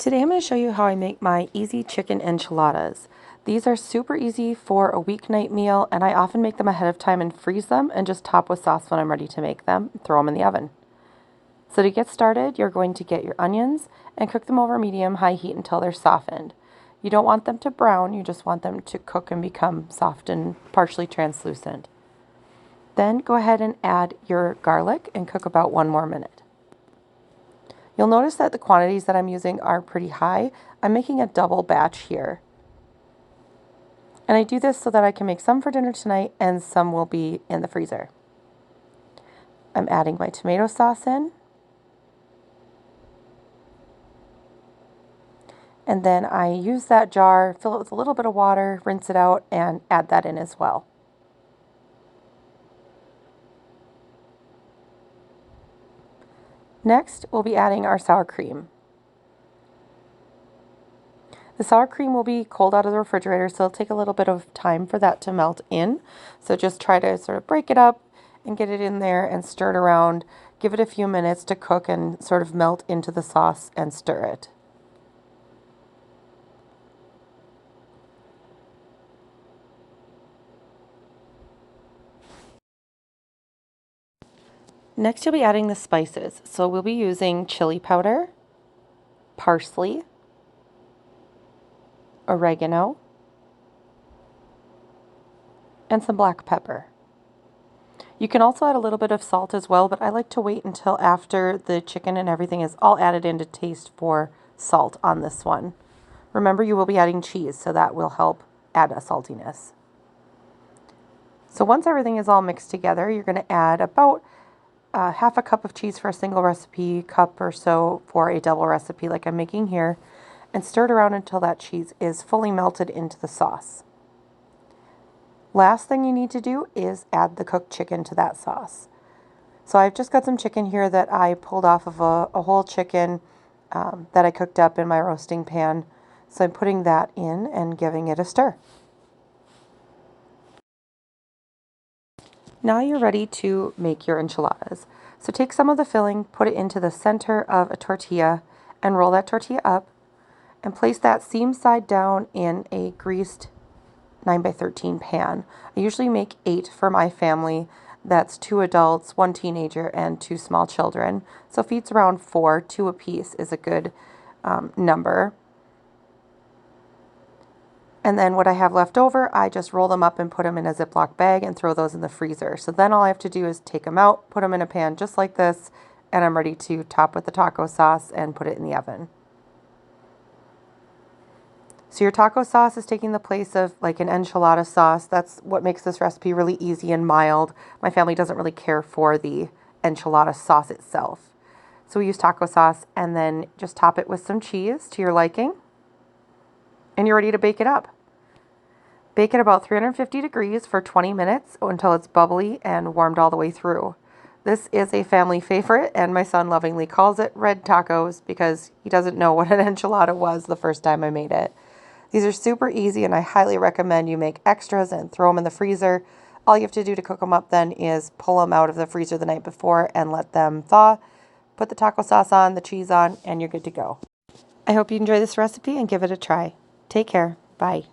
Today I'm going to show you how I make my easy chicken enchiladas. These are super easy for a weeknight meal, and I often make them ahead of time and freeze them and just top with sauce when I'm ready to make them, throw them in the oven. So to get started, you're going to get your onions and cook them over medium-high heat until they're softened. You don't want them to brown, you just want them to cook and become soft and partially translucent. Then go ahead and add your garlic and cook about 1 more minute. You'll notice that the quantities that I'm using are pretty high. I'm making a double batch here. And I do this so that I can make some for dinner tonight and some will be in the freezer. I'm adding my tomato sauce in. And then I use that jar, fill it with a little bit of water, rinse it out, and add that in as well. Next, we'll be adding our sour cream. The sour cream will be cold out of the refrigerator, so it'll take a little bit of time for that to melt in. So just try to sort of break it up and get it in there and stir it around. Give it a few minutes to cook and sort of melt into the sauce and stir it. Next, you'll be adding the spices. So we'll be using chili powder, parsley, oregano, and some black pepper. You can also add a little bit of salt as well, but I like to wait until after the chicken and everything is all added in to taste for salt on this one. Remember, you will be adding cheese, so that will help add a saltiness. So once everything is all mixed together, you're going to add about half a cup of cheese for a single recipe, cup or so for a double recipe like I'm making here, and stir it around until that cheese is fully melted into the sauce. Last thing you need to do is add the cooked chicken to that sauce. So I've just got some chicken here that I pulled off of a whole chicken that I cooked up in my roasting pan. So I'm putting that in and giving it a stir. Now you're ready to make your enchiladas. So take some of the filling, put it into the center of a tortilla, and roll that tortilla up, and place that seam side down in a greased 9x13 pan. I usually make 8 for my family. That's 2 adults, 1 teenager, and 2 small children. So if it's around 4, 2 apiece is a good number. And then what I have left over, I just roll them up and put them in a Ziploc bag and throw those in the freezer. So then all I have to do is take them out, put them in a pan just like this, and I'm ready to top with the taco sauce and put it in the oven. So your taco sauce is taking the place of like an enchilada sauce. That's what makes this recipe really easy and mild. My family doesn't really care for the enchilada sauce itself. So we use taco sauce and then just top it with some cheese to your liking. And you're ready to bake it up. Bake at about 350 degrees for 20 minutes until it's bubbly and warmed all the way through. This is a family favorite, and my son lovingly calls it red tacos because he doesn't know what an enchilada was the first time I made it. These are super easy, and I highly recommend you make extras and throw them in the freezer. All you have to do to cook them up then is pull them out of the freezer the night before and let them thaw. Put the taco sauce on, the cheese on, and you're good to go. I hope you enjoy this recipe and give it a try. Take care. Bye.